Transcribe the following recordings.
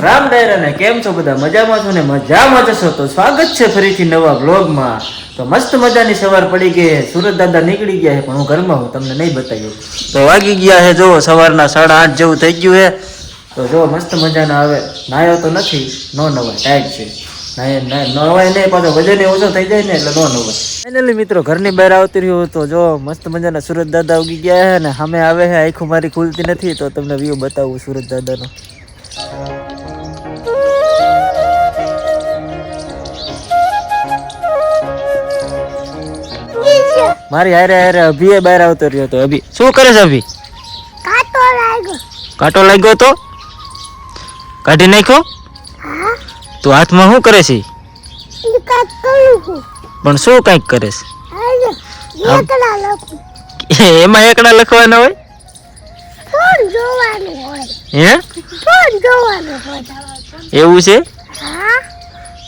રામ ડાયરા ને કેમ છો બધા મજામાં છો ને મજામાં જશો તો સ્વાગત છે ફરીથી નવા વ્લોગમાં। તો મસ્ત મજાની સવાર પડી ગઈ છે। સુરત દાદા નીકળી ગયા છે પણ હું ઘરમાં હું તમને નહીં બતાવ્યું। તો વાગી ગયા છે જો સવારના 8:30 જેવું થઈ ગયું છે। તો જો મસ્ત મજાના આવે નાયો તો નથી નો નવાય ટાઈટ છે નવાય નહીં પાછો વજન ઓછો થઈ જાય ને એટલે નો નવાય। ફાઇનલી મિત્રો ઘરની બહાર આવતી રહ્યું તો જો મસ્ત મજાના સુરત દાદા ઉગી ગયા છે ને સામે આવે છે આંખો મારી ખુલતી નથી તો તમને વ્યૂ બતાવું સુરત દાદાનો। મારી હારે હારે અભી બહાર આવતો રહ્યો તો અભી શું કરે છે અભી? કાંટો લાગ્યો તો કાઢી નાખ્યો? તું હાથમાં શું કરે છે? પણ શું કઈક કરે છે? એમાં એકડા લખવાના હોય? હે એવું છે?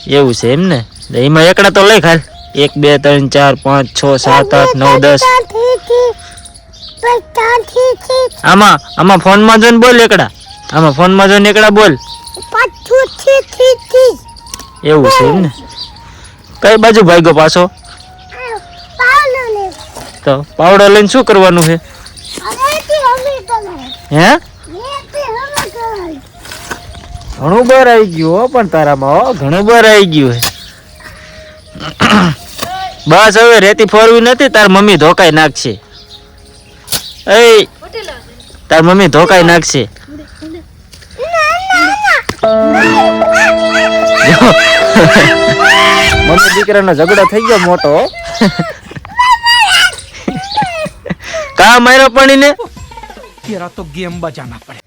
એવું છે એમ ને એમાં એકડા તો લઈ ખાલ 1 2 3 4 5 6 7 8 9 10 આમાં ફોનમાં જોઈને બોલ એકડા આમાં ફોનમાં જોઈને એકડા બોલ એવું છે એમ ને કઈ બાજુ ભાગ્યો પાછો? તો પાવડો લઈને શું કરવાનું છે? હે ઘણું બહાર આવી ગયું હો પણ તારામાં ઘણું બહાર આવી ગયું હે બસ હવે રેતી ફોરવી નથી તાર મમ્મી ધોકાઈ નાખશે। એ તાર મમ્મી ધોકાઈ નાખશે। મમ્મી દીકરાનો ઝઘડો થઈ ગયો મોટો। કા માર્યો પાણી ને तेरा तो गेम बजाना पड़े।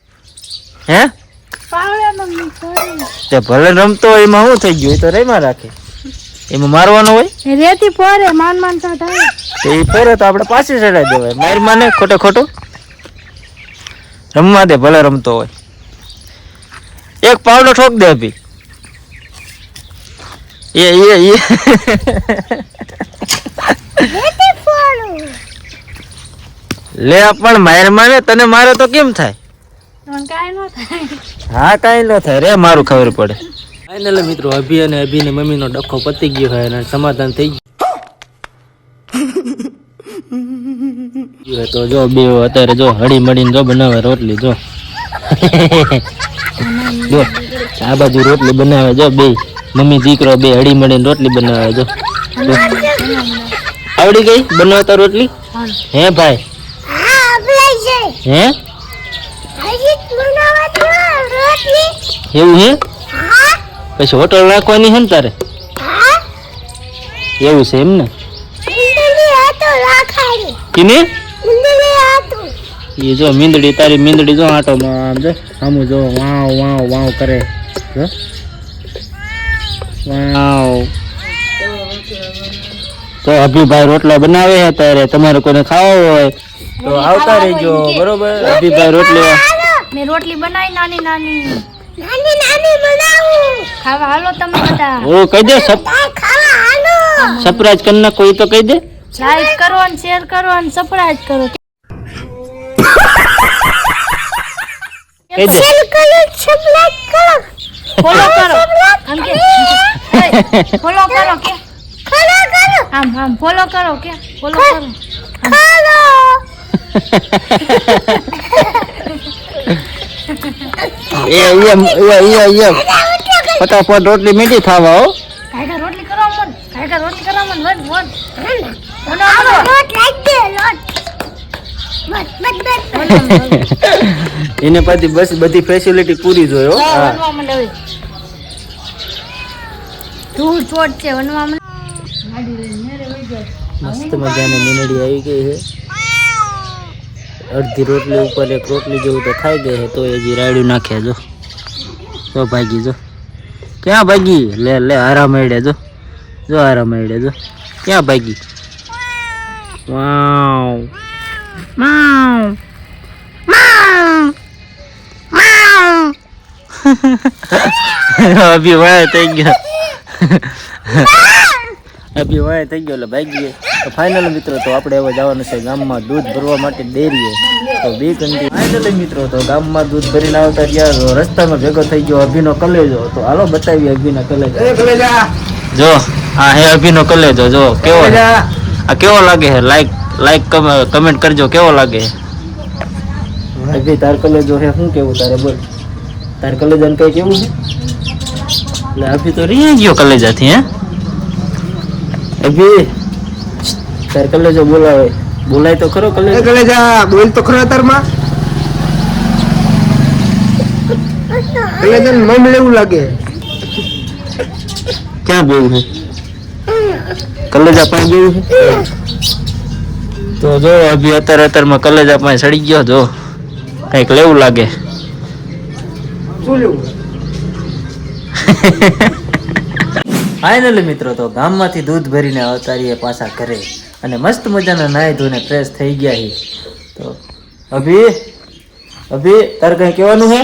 હે તે ભલે રમતો હોય એમાં શું થઈ ગયું એ તો રેમાં રાખે એમાં મારવાનું હોય રેતી ફોરે માન માન થાય તો એ ફોરે તો આપણે પાછી ચડાવી દેવાય માર માને ખોટે ખોટું રમવા દે ભલે રમતો હોય। એક પાવડો ઠોક દે અભી એ લે પણ માર માને તને મારે તો કેમ થાય? હા કાઈ ન થાય રે મારું ખબર પડે। ફાઇનલી મિત્રો અભી અને અભીની મમ્મીનો ડખો પતી ગયો છે અને સમાધાન થઈ ગયું તો જો બે અત્યારે જો હળી મળીને જો બનાવે રોટલી જો જો આ બાજુ રોટલી બનાવે જો બે મમ્મી દીકરો બે હળી મળીને રોટલી બનાવે જો આવડી ગઈ બનાવતા રોટલી? હે ભાઈ હે એવું હે પછી હોટલ રાખવાની છે ને તારે એવું છે એમ ને કિને એ જો મીંદડી તારી મીંદડી જો આટો આમ જો સામું જો વાવ વાવ વાવ કરે જો વાવ। તો અભિભાઈ રોટલા બનાવે છે ત્યારે તમારે કોઈને ખાવા હોય તો આવતા રહેજો બરોબર। અભિભાઈ રોટલી મેં રોટલી બનાવી નાની નાની ખાવા હાલો તમે બધા। ઓ કહી દે સરપ્રાઈઝ કરી નાખો એ તો કહી દે લાઈક કરો અને શેર કરો અને સરપ્રાઈઝ કરો કહી દે ફોલો કરો આમ કે ફોલો કરો કે આમ આમ ફોલો કરો કે ફોલો કરો ફટાફટ રોટલી મીઠી ખાવા હો કાયકા રોટલી કરો મન કાયકા રોટલી કરો મન વન એને પછી બસ બધી ફેસિલિટી પૂરી જોઈ હો વનવા મંડે ધૂળ છોડ છે વનવા મંડે મસ્ત મજાની મીંદડી આવી ગઈ છે। અડધી રોટલી ઉપર એક રોટલી જેવું તો ખાઈ ગઈ છે તો હજી રાયડું નાખે જો તો ભાગી જો ક્યાં ભાગી લે લે હારા મળે જો જો હારા મળે જો ક્યાં ભાગી વાવ માવ અભી વાય થઈ ગયો અભી વાય થઈ ગયો એટલે ભાગી ગઈ। તો ફાઇનલ મિત્રો તો આપણે હવે જવાનું છે ગામમાં દૂધ ભરવા માટે ડેરીએ. તો બી કંટી ફાઇનલ મિત્રો તો ગામમાં દૂધ ભરીને આવતા રહ્યા તો રસ્તામાં ભેગો થઈ ગયો અભિનો કલેજો. તો હાલો બતાવીએ અભિના કલેજો. જો આ હે અભિનો કલેજો. જો કેવો આ કેવો લાગે છે? લાઈક કમેન્ટ કરજો કેવો લાગે છે. અભી તાર કલેજો હે શું કેવું તારે બોલ? તાર કલેજાને કઈ કેવું છે? એટલે અભી તો રહી ગયો કલેજાથી. હે અભી તાર કલેજો બોલાવે. બોલાય તો ખરો કલેજો. કલેજા બોલ તો ખરો તારમાં. કલેજાને મમ લેવું લાગે. ક્યાં બેવું છે? કલેજા પાસે બેવું છે. તો જો અભી અત્યારમાં કલેજા પાસે સડી ગયો. જો કઈક લેવું લાગે. શું લેવું? ફાઇનલી મિત્રો તો ગામમાંથી દૂધ ભરીને અવતારીએ પાછા ઘરે અને મસ્ત મજાના નાહી ધોઈને ફ્રેશ થઈ ગયા છે. તો અભી તારે કઈ કહેવાનું છે?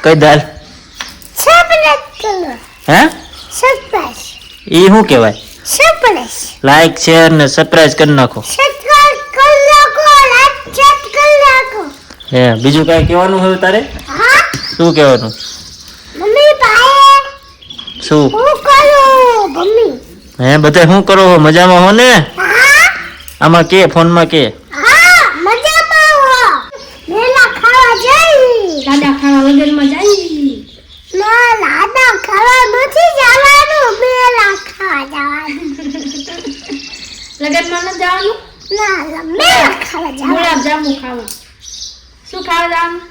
કઈ દાલ હે ઈ શું કહેવાય? લાઈક શેર ને સબસ્ક્રાઇબ કરી નાખો. હે બીજું કઈ કહેવાનું હોય તારે? શું કહેવાનું? શું હે બધા શું કરો છો? મજામાં હો ને? આમાં કે ફોનમાં કે દાદા ખાવા લગનમાં જાય. દાદા ખાવા નથી જવાનું, મેલા ખાવા જવાનું. લગનમાં ન જવાનું? ના, મેલા ખાવા જવાનું. ગુલાબ જાંબુ ખાવા. શું ખાવા જવાનું?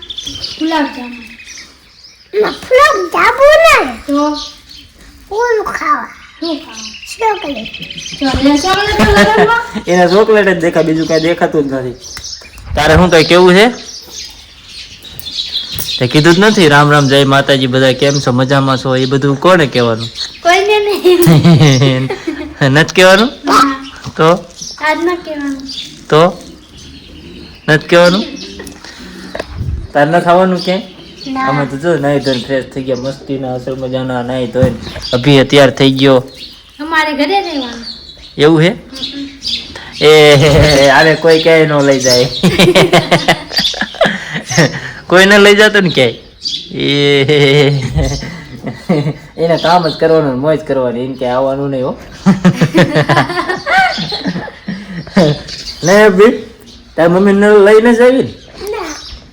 ગુલાબ જાંબુ. ના, ગુલાબ જાંબુ નહીં. તો ઓલું ખાવા. શું ખાવા? ચોકલેટ. ચોકલેટ લગનમાં? એને ચોકલેટ જ દેખાય, બીજું કઈ દેખાતું જ નથી. તારે શું કઈ કેવું છે? તે કીધું જ નથી. રામ રામ જય માતાજી બધા કેમ છો? મજામાં છો? એ બધું કોને કહેવાનું? કોઈને નહીં. નથી કહેવાનું? તો આજ ન કહેવાનું. તો નથી કહેવાનું? તાર ન ખાવાનું ક્યાંય? અમે તો જો નાહી ધોઈને ફ્રેશ થઈ ગયા મસ્તીના અસલ મજાના નાહી ધોઈને અભી તૈયાર થઈ ગયો. અમારે ઘરે રહેવાનું. એવું છે? એ આને કોઈ ક્યાંય ન લઈ જાય. કોઈને લઈ જતો ને ક્યાંય. એને કામ જ કરવાનું, મોજ કરવાની, એને ક્યાંય આવવાનું નહીં હો. નહીં અભી તારી મમ્મી લઈને જ આવી ને?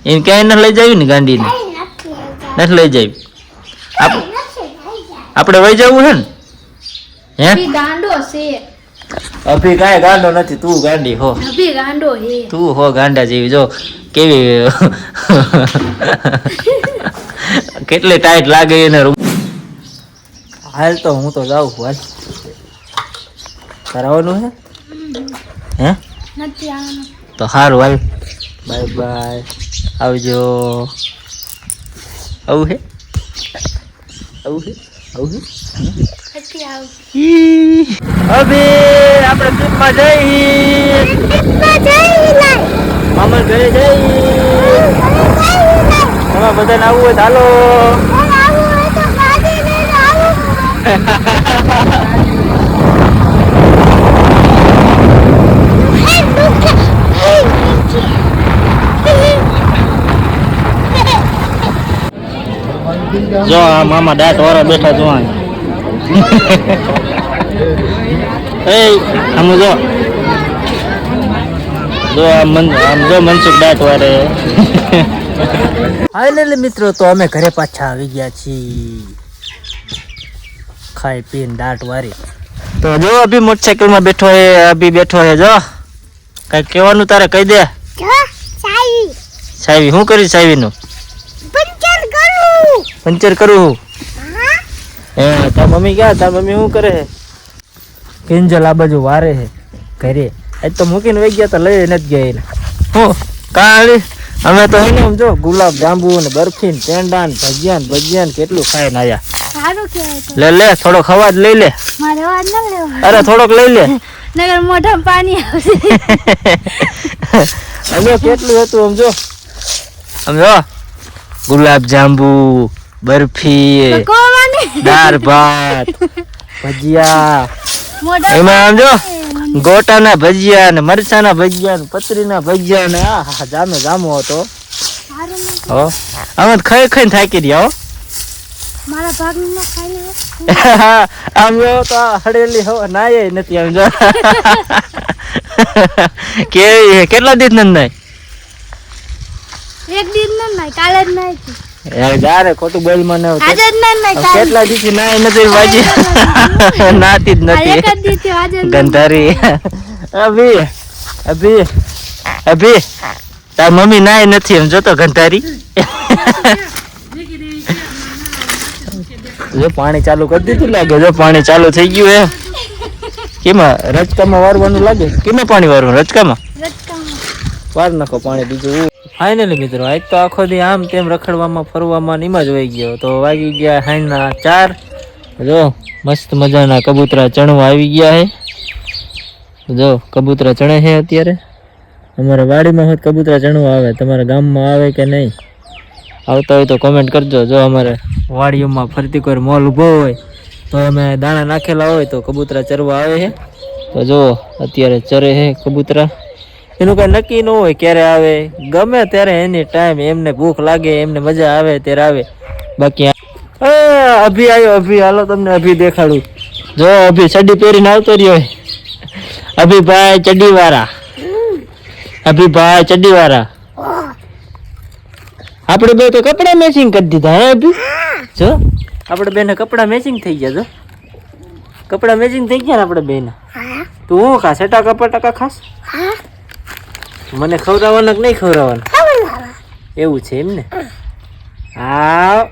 એને ક્યાંય ન લઈ જાવી ને ગાંડીને? નથી લઈ જાવી. આપણે વહી જવું છે ને? હે અભી ગાંડો છે. અભી કાંઈ ગાંડો નથી, તું ગાંડી હો. અભી ગાંડો હે. તું હો ગાંડા જેવી. જો કેવી કેટલી ટાઈટ લાગે એને. હાલ તો હું તો જાઉં છું. હાલ કરાવવાનું છે? હે નથી આવવાનું. તો સારું હાલ બાય બાય આવજો. આવું છે? આવું છે? આવું છે? નથી આવું. હવે આપણે ટ્રીપમાં જઈએ. મામા ઘરે જઈએ. તમારે બધાને આવવું હોય તો હાલો. જો આ મામા દાંત વાળા બેઠા જો. આમ જો આમ જો મનસુખ દાંત વાળે. ફાઇનલી મિત્રો તો અમે ઘરે પાછા આવી ગયા છીએ ખાઈ પીને દાંત વારી. તો જો અભી મોટરસાઇકલ માં બેઠો હે. અભી બેઠો હે. જો કઈ કહેવાનું તારે કહી દે. સાવી શું કરી? સાવી નું પંચર કરું. હે તાર મમ્મી ક્યાં? તાર મમ્મી શું કરે છે? કિંજલ આ બાજુ વારે છે ઘરે. આજ તો મૂકીને વહી ગયા તો લઈ નથી ગયા એને. હું કાળી અમે તો એને જો ગુલાબ જાંબુ ને બરફી ને પેંડા ને ભજીયા ને કેટલું ખાઈને આયા. સારું કહેવાય તો. લે થોડો ખવા જ લઈ લે. મારે વાત ન લેવો. અરે થોડોક લઈ લે. નગર મોઢામાં પાણી આવશે. અમે કેટલું હતું આમ જો. આમ જો ગુલાબ જાંબુ બરફી દાળ ભાત ભજીયા મોઢા એમાં આમ જો ગોટાના ભજીયા ને મરચાના ભજીયા ને પતરીના ભજીયા ને આ જામે જામો હતો. સારું ન હો આમ ખાઈ ખાઈને થાકી રહ્યા હો. મારા ભાગનું ન ખાઈ લે. આમ જો તો હડેલી હો નાય નથી આમ જો કેવી કેટલા દિવસ નંદાય એક દિન ન નાય કાલે જ નાય તી. યાર જારે ખોટું બોલમાં ન આજે જ નાય નાય કાલે. કેટલા દિવસ નાય નથી બાજી નાતી જ આ એક જ નથી દી થી આજે જ ગંધારી અભી અભી અભી તાર મમ્મી નાય નથી એમ જોતો ગંધારી જો પાણી ચાલુ કરી દીધું લાગે. જો પાણી ચાલુ થઈ ગયું એમ કેમાં રચકામાં વારવાનું લાગે. કેમાં પાણી વારવાનું રચકામાં રચકામાં. વાર નાખો પાણી બીજું. ફાઇનલી મિત્રો આજ તો આખો દી આમ તેમ રખડવામાં ફરવામાં નીમાં જ વહી ગયો. તો વાગી ગયા હાઈના 4. જો મસ્ત મજાના કબૂતરા ચણવા આવી ગયા હે. જો કબૂતરા ચણે છે અત્યારે. અમારા વાડીમાં હોત કબૂતરા ચણવા આવે. તમારા ગામમાં આવે કે નહીં આવતા હોય તો કોમેન્ટ કરજો. જો અમારે વાડીઓમાં ફરતી કોઈ મોલ ઊભો હોય તો અમે દાણા નાખેલા હોય તો કબૂતરા ચરવા આવે છે. તો જો અત્યારે ચરે છે કબૂતરા. એનું કઈ નક્કી ન હોય ક્યારે આવે, ગમે ત્યારે એની ટાઈમ એમને ભૂખ લાગે એમને મજા આવે ત્યારે આવે. બાકી અભી આવ્યો અભી. હાલો તમને અભી દેખાડું. જો અભી ચડ્ડી પહેરીને આવતો રહ્યો. અભી ભાઈ ચડ્ડી વાળા. અભી ભાઈ ચડ્ડી વાળા. આપણે બે તો કપડા મેચિંગ કરી દીધા હે અભી. જો આપણે બેને કપડા મેચિંગ થઈ ગયા. જો કપડા મેચિંગ થઈ ગયા ને આપણે બેને. તું હું ખા સેટા કપટા ખાસ? મને ખવડાવવાના કે નહીં ખવડાવવાના એવું છે એમ ને? હા